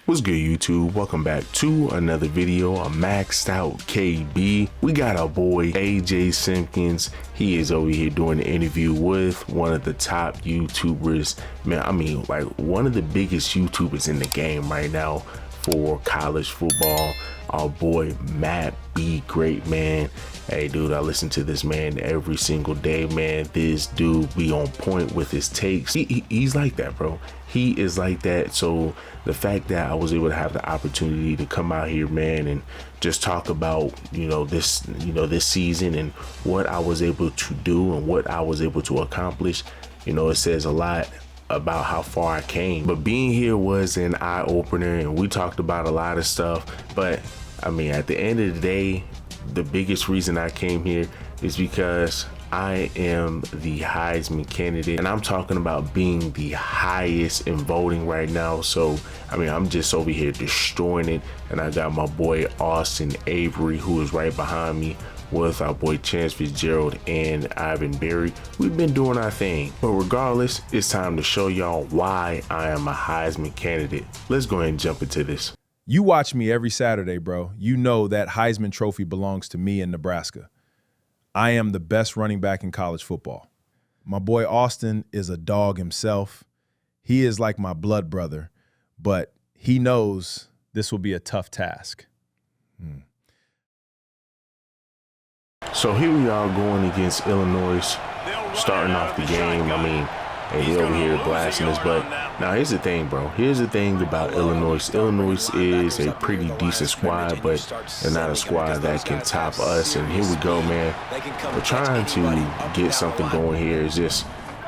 What's good, YouTube? Welcome back to another video. A maxed out KB. We got our boy AJ Simpkins. He is over here doing an interview with one of the top YouTubers. Man, I mean, like one of the biggest YouTubers in the game right now for college football. Our boy Matt B. Great, man. Hey, dude, I listen to this man every single day, man. This dude be on point with his takes. He's like that, bro. He is like that. So the fact that I was able to have the opportunity to come out here, man, and just talk about, this season and what I was able to do and what I was able to accomplish, it says a lot about how far I came. But being here was an eye-opener, and we talked about a lot of stuff. But I mean, at the end of the day, the biggest reason I came here is because I am the Heisman candidate, and I'm talking about being the highest in voting right now. So I mean, I'm just over here destroying it, and I got my boy Austin Avery, who is right behind me, with our boy Chance Fitzgerald and Ivan Berry. We've been doing our thing, but regardless, it's time to show y'all why I am a Heisman candidate. Let's go ahead and jump into this. You watch me every Saturday, bro. You know that Heisman Trophy belongs to me in Nebraska. I am the best running back in college football. My boy Austin is a dog himself. He is like my blood brother, but he knows this will be a tough task. So here we are going against Illinois, starting off the game. I mean, they over here blasting us, but now here's the thing, bro. Here's the thing about Illinois. Illinois is a pretty decent squad, but they're not a squad that can top us. And here we go, man. We're trying to get something going here. It's just,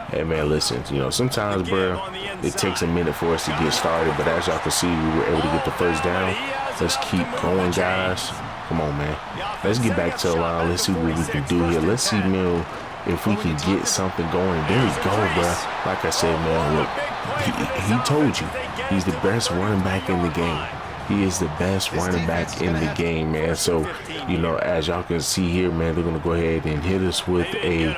hey, man, listen, sometimes, bro, it takes a minute for us to get started, but as y'all can see, we were able to get the first down. Let's keep going, guys. Come on, man. Let's get back to the line. Let's see what we can do here. Let's see, man, if we can get something going. There we go, bro. Like I said, man, look, he told you he's the best running back in the game. He is the best running back in the game, man. So, as y'all can see here, man, they're going to go ahead and hit us with a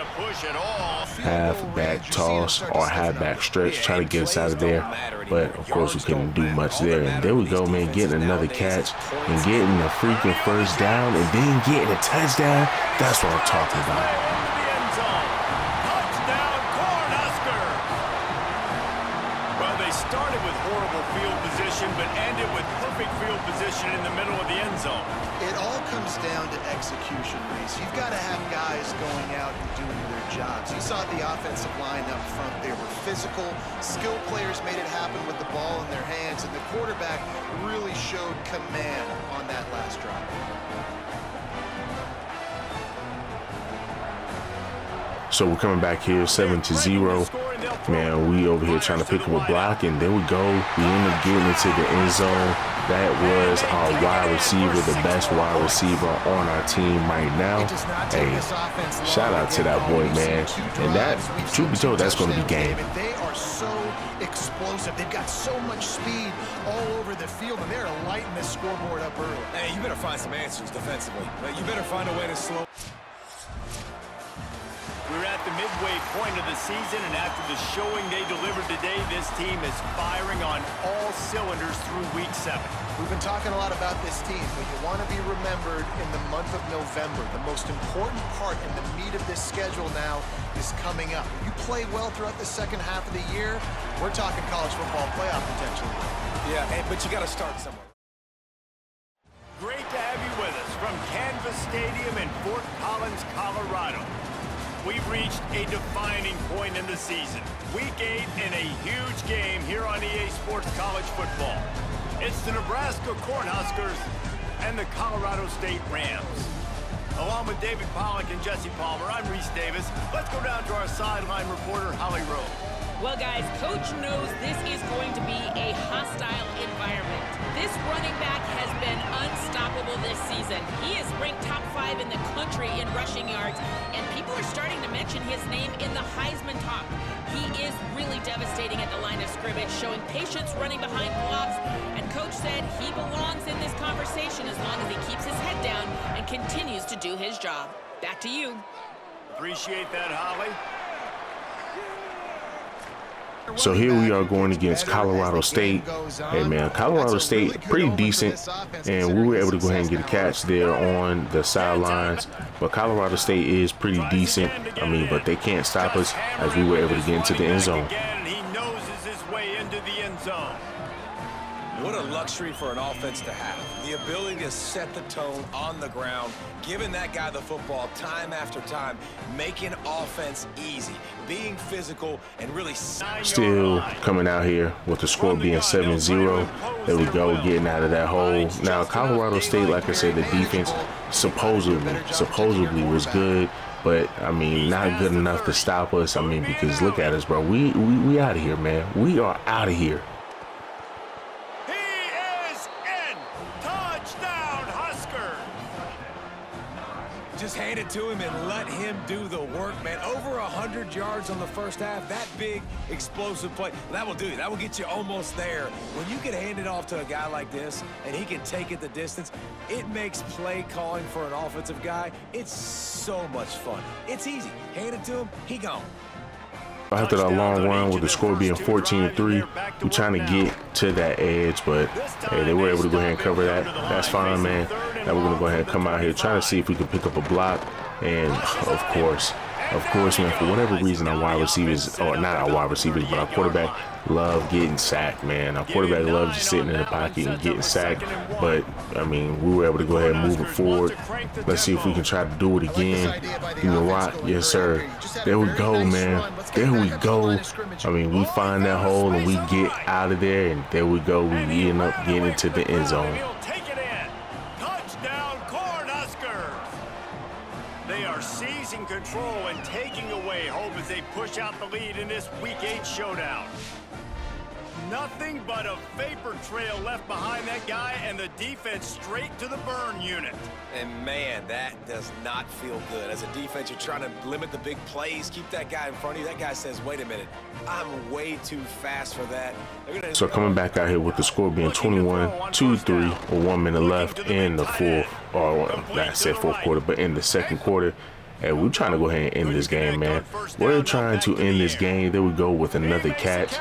half-back toss or half-back stretch, try to get us out of there. But, of course, we couldn't do much there. And there we go, man, getting another catch and getting a freaking first down and then getting a touchdown. That's what I'm talking about. Started with horrible field position, but ended with perfect field position in the middle of the end zone. It all comes down to execution, Reese. You've got to have guys going out and doing their jobs. You saw the offensive line up front. They were physical. Skilled players made it happen with the ball in their hands, and the quarterback really showed command on that last drive. So we're coming back here 7-0. Man, we over here trying to pick up a block, and there we go. We end up getting into the end zone. That was our wide receiver, the best wide receiver on our team right now. Hey, shout out to that boy, man. And that, truth be told, that's going to be game. They are so explosive. They've got so much speed all over the field, and they're lighting this scoreboard up early. Hey, you better find some answers defensively. You better find a way to slow. We're at the midway point of the season, and after the showing they delivered today, this team is firing on all cylinders through week 7. We've been talking a lot about this team, but you want to be remembered in the month of November. The most important part in the meat of this schedule now is coming up. If you play well throughout the second half of the year, we're talking college football playoff potentially. Yeah, but you got to start somewhere. Great to have you with us from Canvas Stadium in Fort Collins, Colorado. We've reached a defining point in the season. Week 8 in a huge game here on EA Sports College Football. It's the Nebraska Cornhuskers and the Colorado State Rams. Along with David Pollack and Jesse Palmer, I'm Reese Davis. Let's go down to our sideline reporter, Holly Rowe. Well, guys, Coach knows this is going to be a hostile environment. This running back has been unstoppable this season. He is ranked top 5 in the country in rushing yards, and people are starting to mention his name in the Heisman talk. He is really devastating at the line of scrimmage, showing patience running behind blocks, and Coach said he belongs in this conversation as long as he keeps his head down and continues to do his job. Back to you. Appreciate that, Holly. So here we are going against Colorado State. Hey man, Colorado State pretty decent, and we were able to go ahead and get a catch there on the sidelines. But Colorado State is pretty decent. I mean, but they can't stop us as we were able to get into the end zone. He noses his way into the end zone. What a luxury for an offense to have. The ability to set the tone on the ground, giving that guy the football time after time, making offense easy, being physical, and really... Still coming out here with the score being 7-0. There we go, getting out of that hole. Now, Colorado State, like I said, the defense supposedly was good. But, I mean, not good enough to stop us. I mean, because look at us, bro. We out of here, man. We are out of here. Just hand it to him and let him do the work, man. Over 100 yards on the first half. That big, explosive play. That will do it. That will get you almost there. When you can hand it off to a guy like this and he can take it the distance, it makes play calling for an offensive guy, it's so much fun. It's easy. Hand it to him, he gone. After that long run with the score being 14-3, we're trying to get to that edge, but hey, they were able to go ahead and cover that. That's fine, man. Now we're going to go ahead and come out here, trying to see if we can pick up a block. And of course, man, for whatever reason, our wide receivers, or not our wide receivers, but our quarterback love getting sacked, man. Our quarterback loves just sitting in the pocket and getting sacked. But, I mean, we were able to go ahead and move it forward. Let's see if we can try to do it again. You know what? Yes, sir. There we go, man. There we go. I mean, we find that hole and we get out of there, and there we go. We end up getting into the end zone. They are seizing control and taking away hope as they push out the lead in this Week 8 showdown. Nothing but a vapor trail left behind that guy, and the defense straight to the burn unit. And man, that does not feel good. As a defense, you're trying to limit the big plays, keep that guy in front of you. That guy says, wait a minute, I'm way too fast for that. So coming back out here with the score being 21-3 with 1 minute left in the fourth, or I said fourth quarter, but in the second quarter. Hey, we're trying to go ahead and end this game, man. We're trying to end this game. There we go with another catch.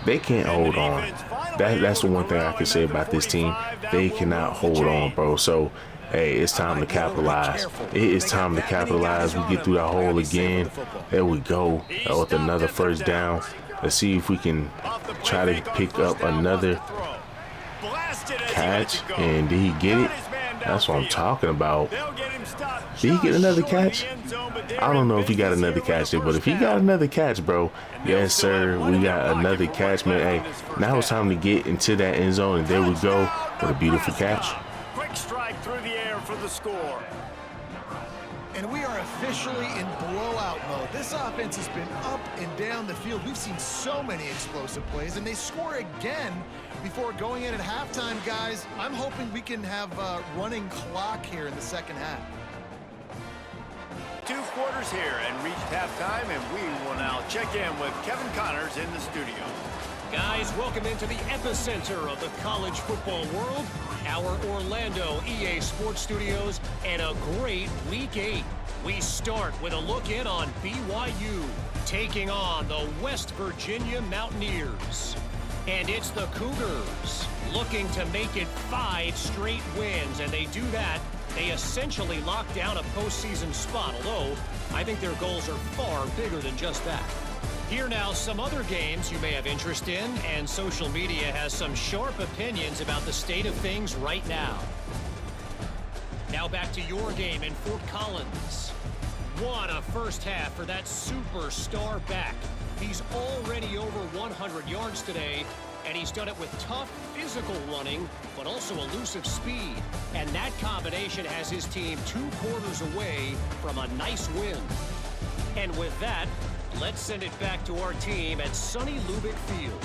They can't hold on. That's the one thing I can say about this team. They cannot hold on, bro. So, hey, it's time to capitalize. It is time to capitalize. We get through that hole again. There we go with another first down. Let's see if we can try to pick up another catch. And did he get it? That's what I'm talking about. Did he get another catch? I don't know if he got another catch there, but if he got another catch, bro, yes, sir, we got another catch, man. Hey, now it's time to get into that end zone, and there we go. What a beautiful catch. Quick strike through the air for the score. And we are officially in blowout mode. This offense has been up and down the field. We've seen so many explosive plays, and they score again before going in at halftime, guys. I'm hoping we can have a running clock here in the second half. 2 quarters here and reached halftime, and we will now check in with Kevin Connors in the studio. Guys, welcome into the epicenter of the college football world, our Orlando EA Sports Studios, and a great Week 8. We start with a look in on BYU, taking on the West Virginia Mountaineers. And it's the Cougars looking to make it 5 straight wins, and they do that. They essentially lock down a postseason spot, although I think their goals are far bigger than just that. Here now, some other games you may have interest in, and social media has some sharp opinions about the state of things right now. Now back to your game in Fort Collins. What a first half for that superstar back. He's already over 100 yards today, and he's done it with tough physical running, but also elusive speed. And that combination has his team 2 quarters away from a nice win. And with that, let's send it back to our team at sunny Lubick Field.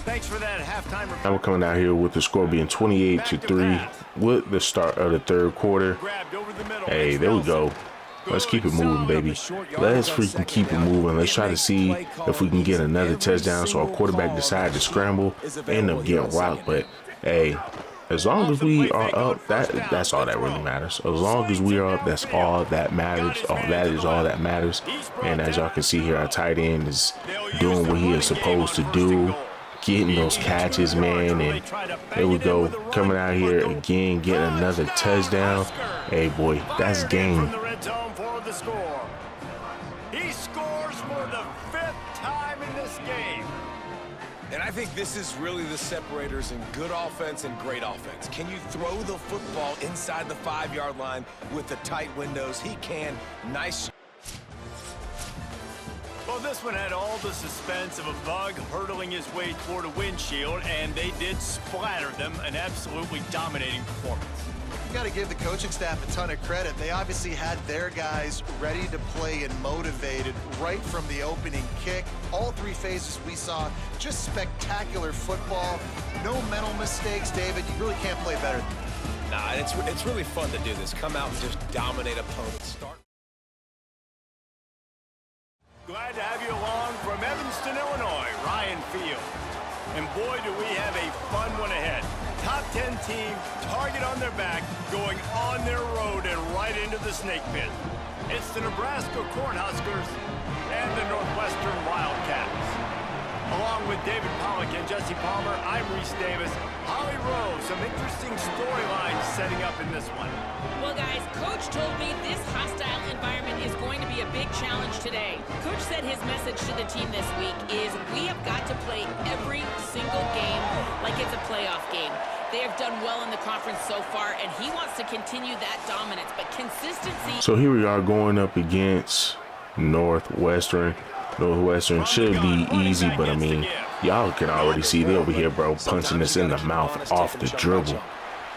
Thanks for that halftime. Now we're coming out here with the score being 28-3 with the start of the third quarter. Hey, there we go. Let's keep it moving, baby. Let's freaking keep it moving. Let's try to see if we can get another touchdown. So our quarterback decided to scramble, end up getting rocked. But hey, as long as we are up, that's all that really matters. As long as we are up, that's all that matters. That is all that matters. And as y'all can see here, our tight end is doing what he is supposed to do, getting those catches, man. And there we go, coming out here again, getting another touchdown. Hey, boy, that's game. He scores for the 5th time in this game. And I think this is really the separators in good offense and great offense. Can you throw the football inside the 5-yard line with the tight windows? He can. Nice. Well, this one had all the suspense of a bug hurtling his way toward a windshield, and they did splatter them. An absolutely dominating performance. You got to give the coaching staff a ton of credit. They obviously had their guys ready to play and motivated right from the opening kick. All 3 phases we saw, just spectacular football. No mental mistakes, David. You really can't play better than that. Nah, it's really fun to do this. Come out and just dominate opponents. Start. Glad to have you along from Evanston, Illinois, Ryan Field. And boy, do we have a fun one ahead. Top 10 team, target on their back, going on their road and right into the snake pit. It's the Nebraska Cornhuskers and the Northwestern Wildcats. Along with David Pollock and Jesse Palmer, I'm Reese Davis. Holly Rowe, some interesting storylines setting up in this one. Well, guys, Coach told me this hostile environment is going to be a big challenge today. Coach said his message to the team this week is we have got to play every single game like it's a playoff game. They have done well in the conference so far, and he wants to continue that dominance, but consistency. So here we are going up against Northwestern. Northwestern should be easy, but I mean, y'all can already see they over here, bro, punching us in the mouth off the dribble.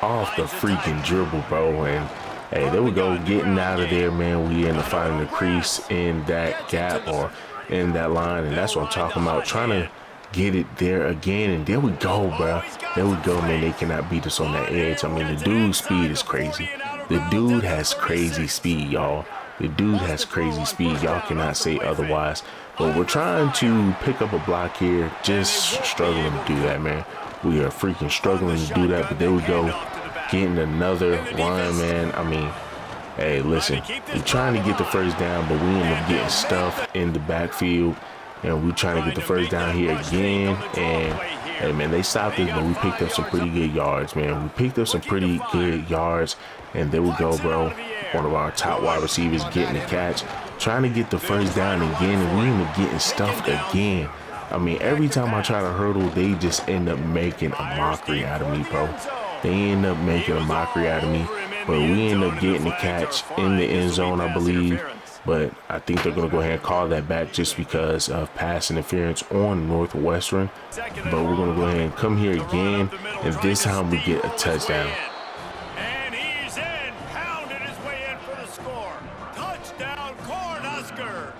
Off the freaking dribble, bro. And hey, there we go, getting out of there, man. We end up finding the crease in that gap or in that line, and that's what I'm talking about, trying to get it there again. And there we go, bro. There we go, man. They cannot beat us on that edge. I mean, the dude's speed is crazy. The dude has crazy speed, y'all. The dude has crazy speed. Y'all cannot say otherwise. But we're trying to pick up a block here, just struggling to do that, man. We are freaking struggling to do that, but there we go, getting another run, man. I mean, hey, listen, we're trying to get the first down, but we end up getting stuffed in the backfield, and we're trying to get the first down here again. And hey, man, they stopped us, but we picked up some pretty good yards, man. We picked up some pretty good yards, and there we go, bro. One of our top wide receivers getting the catch, trying to get the first down again, and we end up getting stuffed again. I mean, every time I try to hurdle, they just end up making a mockery out of me, bro. They end up making a mockery out of me, but we end up getting the catch in the end zone, I believe. But I think they're going to go ahead and call that back just because of pass interference on Northwestern. But we're going to go ahead and come here again, and this time we get a touchdown. And he's in, pounded his way in for the score. Touchdown, Cornhuskers.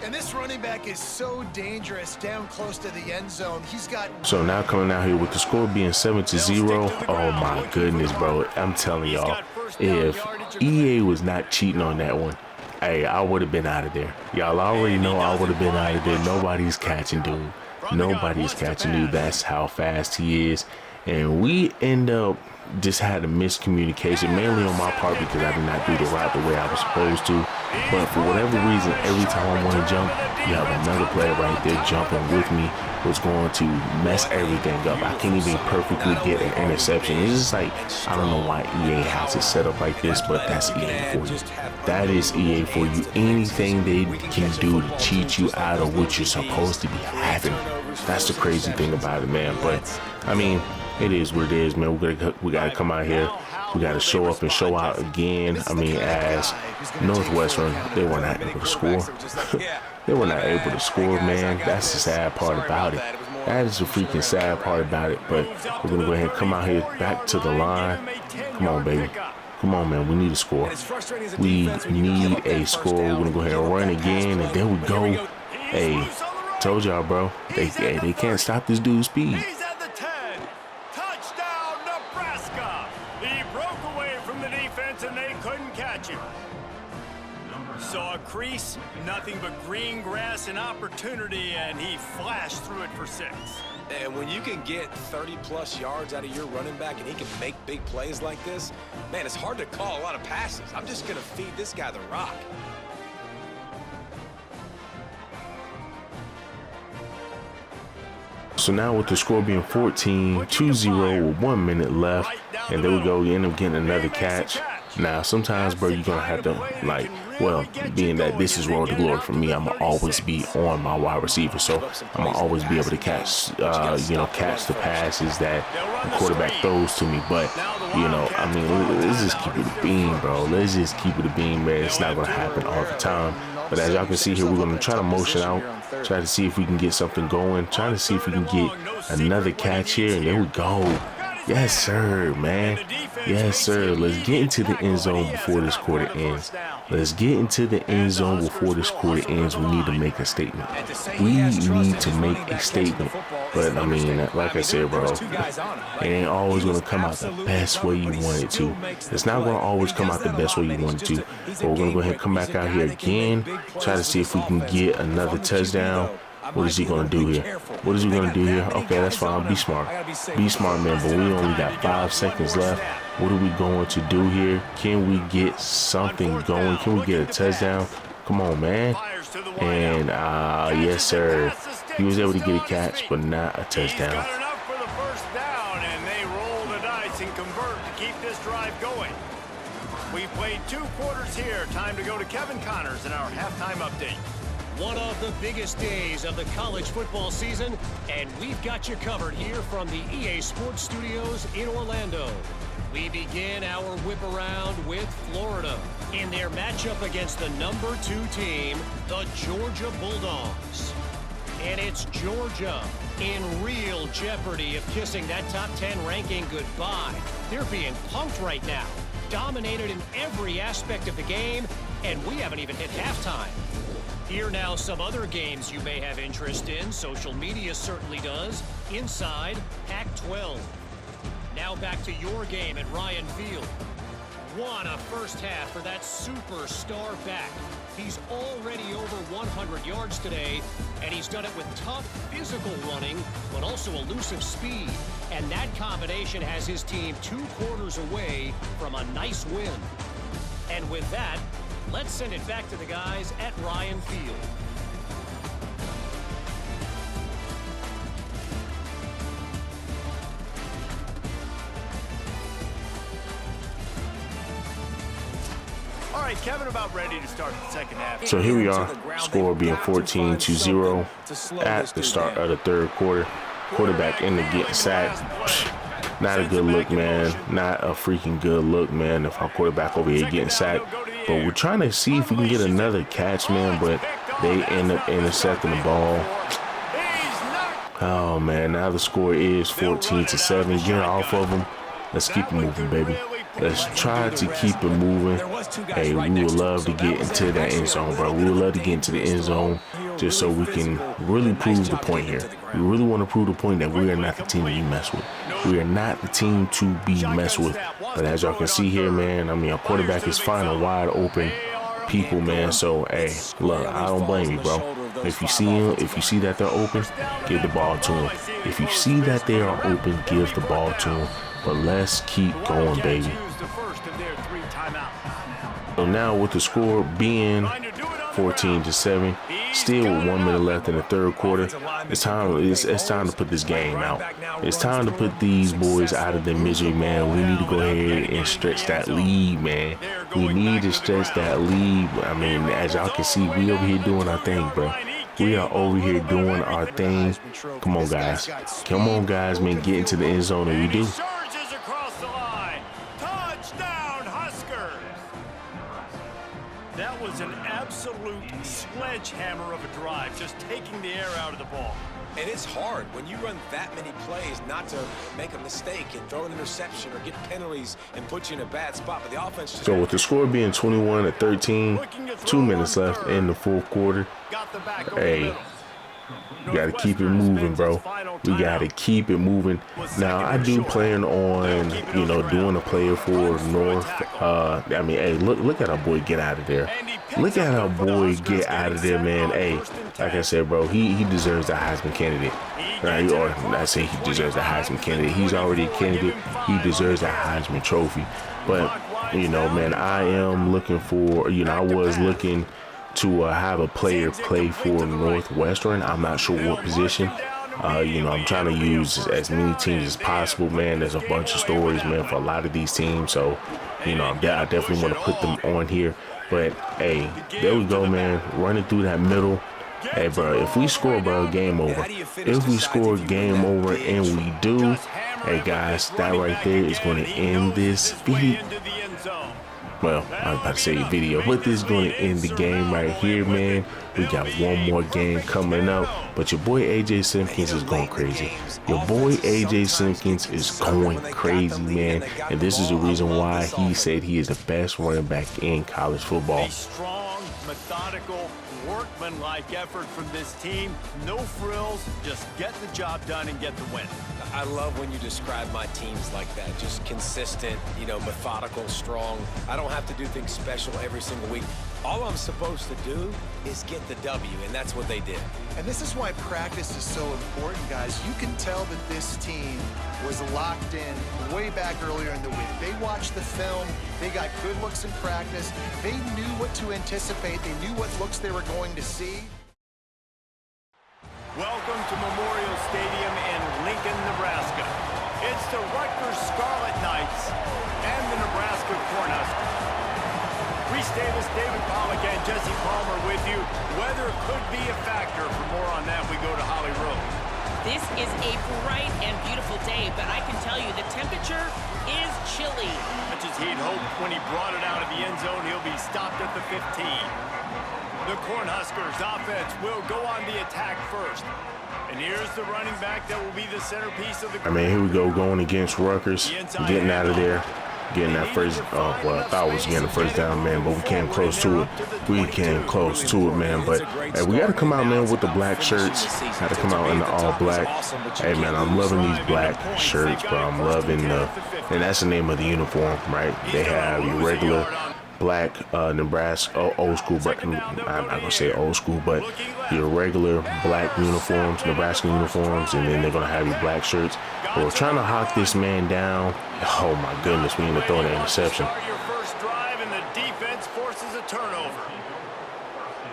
And this running back is so dangerous down close to the end zone. He's got. So now coming out here with the score being 7-0. Oh my goodness, bro. I'm telling y'all, if EA was not cheating on that one, hey, I would have been out of there. Y'all already know I would have been out of there. Nobody's catching dude. Nobody's catching dude. That's how fast he is. And we end up just had a miscommunication, mainly on my part because I did not do the route the way I was supposed to. But for whatever reason, every time I want to jump, you have another player right there jumping with me, who's going to mess everything up. I can't even perfectly get an interception. It's just like, I don't know why EA has it set up like this, but that's EA for you. That is EA for you. Anything they can do to cheat you out of what you're supposed to be having. That's the crazy thing about it, man. But I mean, it is what it is, man. We gotta come out here. We gotta show up and show out again. I mean, as Northwestern, they were not able to score. They were not able to score, man. That's the sad part about it. That is the freaking sad part about it. But we're gonna go ahead and come out here back to the line. Come on, baby. Come on, man. We need a score. We need a score. We're gonna go ahead and run again, and there we go. Hey, told y'all, bro. They can't stop this dude's speed. He's at the 10. Touchdown, Nebraska. He broke away from the defense, and they couldn't catch him. Saw a crease, nothing but green grass and opportunity, and he flashed through it for 6. And when you can get 30-plus yards out of your running back and he can make big plays like this, man, it's hard to call a lot of passes. I'm just going to feed this guy the rock. So now with the score being 14-2-0 with 1 minute left, and there we go, we end up getting another catch. Now, sometimes, bro, you're going to have to, like, well, being that this is road to glory for me, I'm going to always be on my wide receiver. So I'm going to always be able to catch, catch the passes that the quarterback throws to me. But, I mean, let's just keep it a beam, bro. Let's just keep it a beam, man. It's not going to happen all the time. But as y'all can see here, we're going to try to motion out, try to see if we can get something going, trying to see if we can get another catch here. And there we go. Yes, sir, man. Yes, sir. Let's get into the end zone before this quarter ends. Let's get into the end zone before this quarter ends. We need to make a statement. We need to make a statement. But, I mean, like I said, bro, it ain't always going to come out the best way you want it to. It's not going to always come out the best way you want it to. But we're going to go ahead and come back out here again, try to see if we can get another touchdown. What is he going to do here? What is he going to do here? Okay, that's fine. Be smart. Be smart, man. But we only got 5 seconds left. What are we going to do here? Can we get something going? Can we get a touchdown? Come on, man. And, yes, sir. He was able to get a catch, but not a touchdown. Got enough for the first down, and they roll the dice and convert to keep this drive going. We've played 2 quarters here. Time to go to Kevin Connors in our halftime update. One of the biggest days of the college football season, and we've got you covered here from the EA Sports Studios in Orlando. We begin our whip around with Florida in their matchup against the number 2 team, the Georgia Bulldogs. And it's Georgia in real jeopardy of kissing that top 10 ranking goodbye. They're being punked right now, dominated in every aspect of the game, and we haven't even hit halftime. Here now some other games you may have interest in. Social media certainly does. Inside Pac-12. Now back to your game at Ryan Field. What a first half for that superstar back. He's already over 100 yards today, and he's done it with tough physical running, but also elusive speed. And that combination has his team 2 quarters away from a nice win. And with that, let's send it back to the guys at Ryan Field. All right, Kevin, about ready to start the second half. So here we are, score being 14-0 at the start of the third quarter. Quarterback ended up getting sacked. Not a good look, man. Not a freaking good look, man, if our quarterback over here getting sacked. But we're trying to see if we can get another catch, man, but they end up intercepting the ball. Oh, man, now the score is 14-7. Get it off of them. Let's keep it moving, baby. Let's try to keep it moving. Hey, we would love to get into that end zone, bro. We would love to get into the end zone just so we can really prove the point here. We really want to prove the point that we are not the team that you mess with. We are not the team to be messed with. But as y'all can see here, man, I mean, our quarterback is finding wide open people, man. So, hey, look, I don't blame you, bro. If you see him, if you see that they're open, give the ball to him. If you see that they are open, give the ball to him. But let's keep going, baby. So now with the score being 14-7, still with 1 minute left in the third quarter, it's time to put this game out. It's time to put these boys out of their misery, man. We need to go ahead and stretch that lead, man. We need to stretch that lead. I mean, as y'all can see, we over here doing our thing, bro. We are over here doing our thing. Come on, guys. Come on, guys, man. Get into the end zone, and we do. That was an absolute sledgehammer of a drive, just taking the air out of the ball. And it's hard when you run that many plays not to make a mistake and throw an interception or get penalties and put you in a bad spot. But the offense just... So with the score being 21-13, 2 minutes left in the fourth quarter, hey, you got to keep it moving, bro. We got to keep it moving. Now, I do plan on, doing a player for North. I mean, hey, look at our boy get out of there. Look at our boy get out of there, man. Hey, like I said, bro, he deserves a Heisman candidate. right? Or I say he deserves a Heisman candidate. He's already a candidate. He deserves a Heisman trophy. But, you know, man, I am looking for, you know, I was looking to have a player play for Northwestern. I'm not sure what position. You know, I'm trying to use as many teams as possible, man. There's a bunch of stories, man, for a lot of these teams. So, you know, I definitely want to put them on here. But, hey, there we go, man. Running through that middle. Hey, bro, if we score, bro, game over. If we score, game over, and we do, hey, guys, that right there is going to end this video. Well, I was about to say video, but this is going to end the game right here, man. We got one more game coming up, but your boy AJ Simpkins is going crazy. Your boy AJ Simpkins is going crazy, man. And this is the reason why he said he is the best running back in college football. A strong, methodical, workmanlike effort from this team. No frills, just get the job done and get the win. I love when you describe my teams like that. Just consistent, you know, methodical, strong. I don't have to do things special every single week. All I'm supposed to do is get the W, and that's what they did. And this is why practice is so important, guys. You can tell that this team was locked in way back earlier in the week. They watched the film. They got good looks in practice. They knew what to anticipate. They knew what looks they were going to see. Welcome to Memorial Stadium in Lincoln, Nebraska. It's the Rutgers Scarlet Knights and the Nebraska Cornhuskers. Reese Davis, David Pollack, and Jesse Palmer with you. Weather could be a factor. For more on that, we go to Holly Road. This is a bright and beautiful day, but I can tell you the temperature is chilly. Much as he'd hoped when he brought it out of the end zone, he'll be stopped at the 15. The Cornhuskers offense will go on the attack first. And here's the running back that will be the centerpiece of the... I mean, here we go, going against Rutgers, getting out of there. Getting that first, well, I thought I was getting the first down, man, but we came close to it. We came close to it, man. But hey, we got to come out, man, with the black shirts. Got to come out in the all black. Hey, man, I'm loving these black shirts, bro. I'm loving the, and that's the name of the uniform, right? They have your regular black Nebraska old school, but I'm not gonna say old school, but your regular black uniforms, Nebraska uniforms, and then they're gonna have your black shirts. But we're trying to hawk this man down. Oh my goodness, we end up throwing an interception. Your first drive and the defense forces a turnover.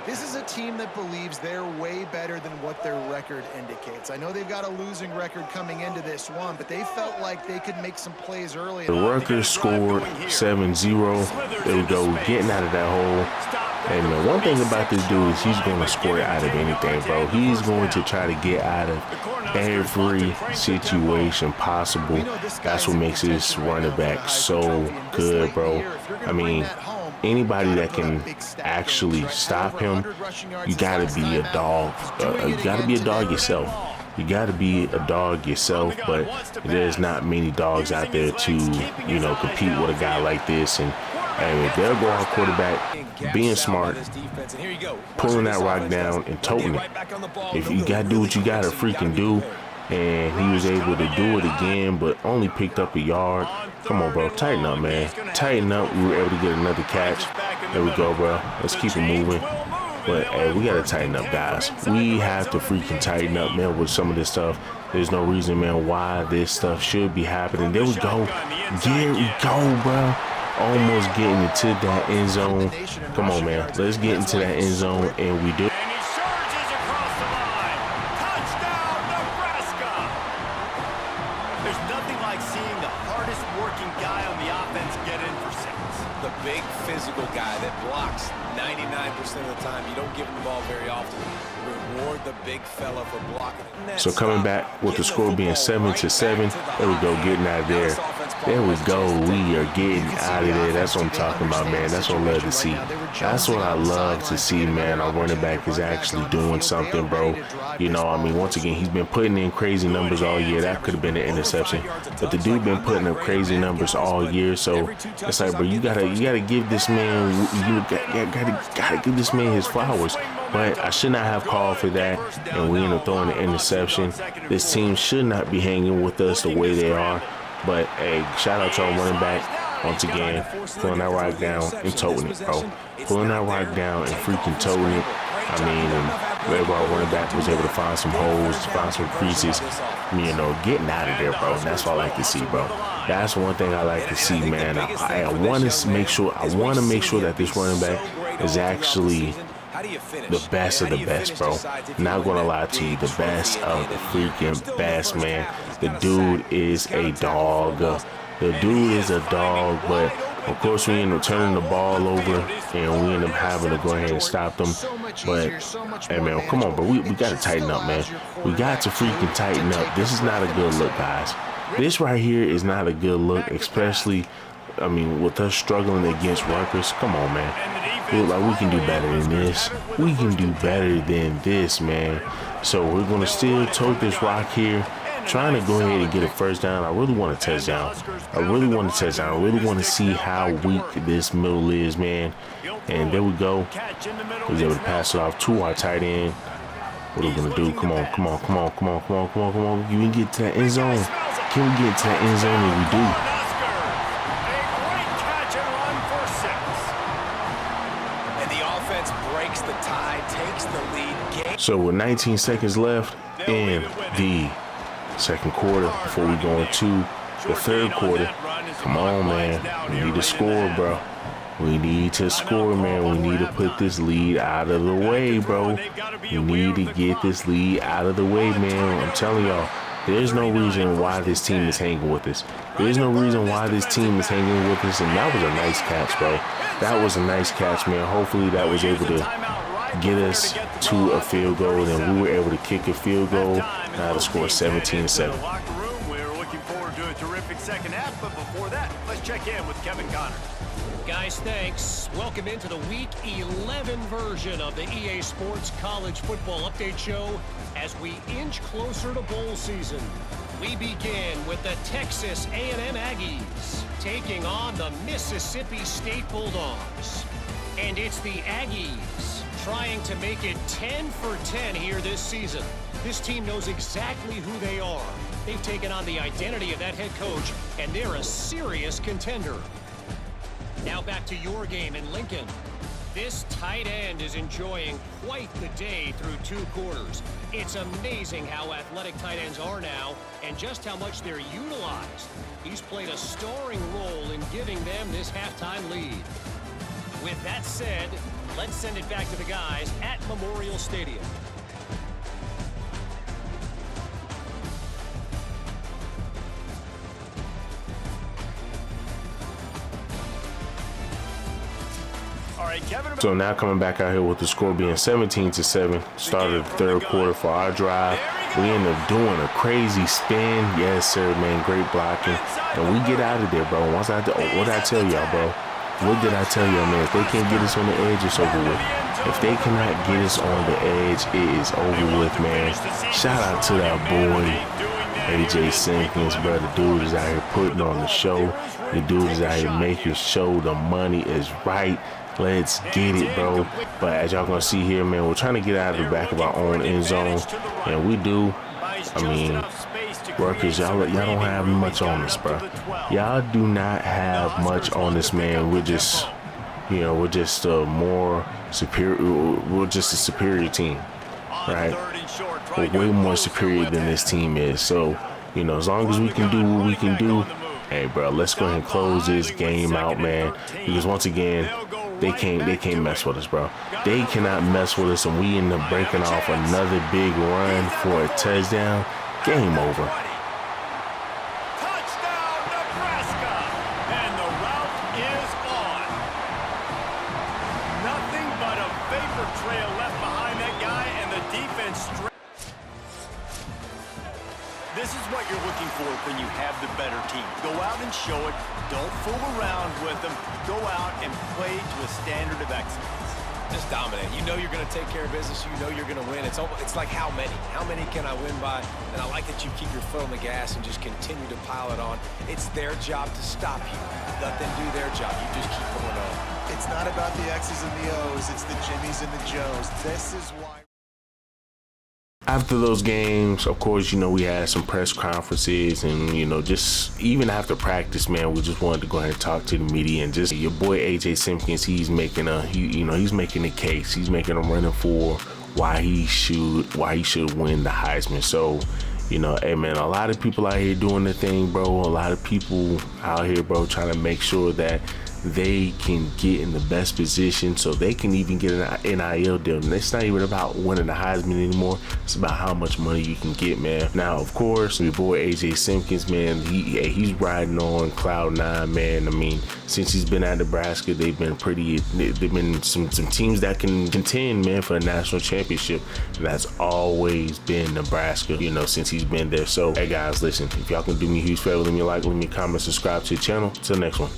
This is a team that believes they're way better than what their record indicates. I know they've got a losing record coming into this one, but they felt like they could make some plays early. The Rutgers scored 7-0. There we go, getting out of that hole. Hey, man, one thing about this dude is he's going to score out of anything, bro. He's going to try to get out of every situation possible. That's what makes this running back so good, bro. I mean, anybody that can actually stop him, you got to be a dog. You got to be a dog yourself. You got to be a dog yourself, but there's not many dogs out there to, you know, compete with a guy like this. And they'll go our quarterback, being smart, pulling that rock down and toting it. If you got to do what you got to freaking do, and he was able to do it again, but only picked up a yard. Come on, bro. Tighten up, man. Tighten up. We were able to get another catch. There we go, bro. Let's keep it moving. But, hey, we got to tighten up, guys. We have to freaking tighten up, man, with some of this stuff. There's no reason, man, why this stuff should be happening. There we go. There we go, bro. Almost getting into that end zone. Come on, man. Let's get into that end zone, and we do. Big physical guy that blocks 99% of the time. You don't give him the ball very often. Reward the big fella for blocking. So coming back with the score being 7-7, there we go, getting out of there. There we go, we are getting out of there. That's what I'm talking about, man. That's what I love to see. That's what I love to see, man. Our running back is actually doing something, bro. You know, I mean, once again, he's been putting in crazy numbers all year. That could have been an interception, but the dude been putting up crazy numbers all year. So it's like, bro, you gotta give this man, gotta give this man his flowers. But I should not have called for that, and we end up throwing an interception. This team should not be hanging with us the way they are. But hey, shout out to our running back once again, pulling that rock down and toting it, bro. Pulling that rock down and freaking toting it. I mean, Our running back was able to find some holes, find some creases, you know, getting out of there, bro. And that's what I like to see, bro. That's one thing I like to see, man. I want to make sure that this running back is actually the best of the best, bro. Not gonna lie to you, the best of the freaking best, man. The dude is a dog. The dude is a dog, but of course we end up turning the ball over and we end up having to go ahead and stop them. But hey, man, come on, bro. We got to tighten up, man. We got to freaking tighten up. This is not a good look, guys. This right here is not a good look, especially, I mean, with us struggling against Rutgers. Come on, man. We look like we can do better than this. We can do better than this, man. So we're going to still tote this rock here, trying to go ahead and get a first down. I really want a touchdown. I really want to see how weak this middle is, man. And there we go. We was able to pass it off to our tight end. What are we going to do? Come on. You can get to that end zone. Can we get to that end zone? And we do. So with 19 seconds left in the second quarter before we go into the third quarter, come on, man. We need to score, bro. We need to score, man. We need to put this lead out of the way, bro. We need to get this lead out of the way, man. I'm telling y'all, there's no reason why this team is hanging with us. There's no reason why this team is hanging with us. And that was a nice catch, bro. That was a nice catch, man. Hopefully that was able to get us to a field goal, and we were able to kick a field goal. Now to score 17-7. We're looking forward to a terrific second half, but before that, let's check in with Kevin Connors. Guys, thanks. Welcome into the Week 11 version of the EA Sports College Football Update Show as we inch closer to bowl season. We begin with the Texas A&M Aggies taking on the Mississippi State Bulldogs. And it's the Aggies trying to make it 10 for 10 here this season. This team knows exactly who they are. They've taken on the identity of that head coach, and they're a serious contender. Now back to your game in Lincoln. This tight end is enjoying quite the day through 2 quarters. It's amazing how athletic tight ends are now and just how much they're utilized. He's played a starring role in giving them this halftime lead. With that said, let's send it back to the guys at Memorial Stadium. So now coming back out here with the score being 17-7, started the third quarter for our drive. We end up doing a crazy spin. Yes, sir, man. Great blocking. And we get out of there, bro. What did I tell y'all, bro? What did I tell y'all, man? If they can't get us on the edge, it's over with. If they cannot get us on the edge, it is over with, man. Shout out to that boy, AJ Simpkins, bro. The dude is out here putting on the show. The dude is out here making sure the money is right. Let's get it, bro. But as y'all gonna see here, man, we're trying to get out of the back of our own end zone, and we do. I mean, Rutgers, y'all don't have much on us, bro. Y'all do not have much on this, man. We're just, you know, we're just a more superior. We're just a superior team, right? We're way more superior than this team is. So, you know, as long as we can do what we can do, hey, bro, let's go ahead and close this game out, man. Because once again, they can't mess with us, bro. They cannot mess with us, and we end up breaking off another big run for a touchdown. Game over. Touchdown, Nebraska! And the route is on. Nothing but a vapor trail left behind that guy, and the defense. This is what you're looking for when you have the better team. Go out and show it. Don't fool around with them. Go out and play to a standard of excellence. Just dominate. You know you're going to take care of business. You know you're going to win. It's like how many? How many can I win by? And I like that you keep your foot on the gas and just continue to pile it on. It's their job to stop you. Let them do their job. You just keep going on. It's not about the X's and the O's. It's the Jimmies and the Joes. This is why. After those games, of course, you know, we had some press conferences, and, you know, just even after practice, man, we just wanted to go ahead and talk to the media. And just your boy AJ Simpkins, he's making a case. He's making a running for why he should win the Heisman. So, you know, hey man, a lot of people out here doing the thing, bro. A lot of people out here, bro, trying to make sure that they can get in the best position so they can even get an NIL deal. And it's not even about winning the Heisman anymore. It's about how much money you can get, man. Now, of course, your boy AJ Simpkins, man, he's riding on cloud 9, man. I mean, since he's been at Nebraska, they've been some teams that can contend, man, for a national championship. And that's always been Nebraska, you know, since he's been there. So, hey guys, listen, if y'all can do me a huge favor, let me a like, let me a comment, subscribe to the channel. Till the next one.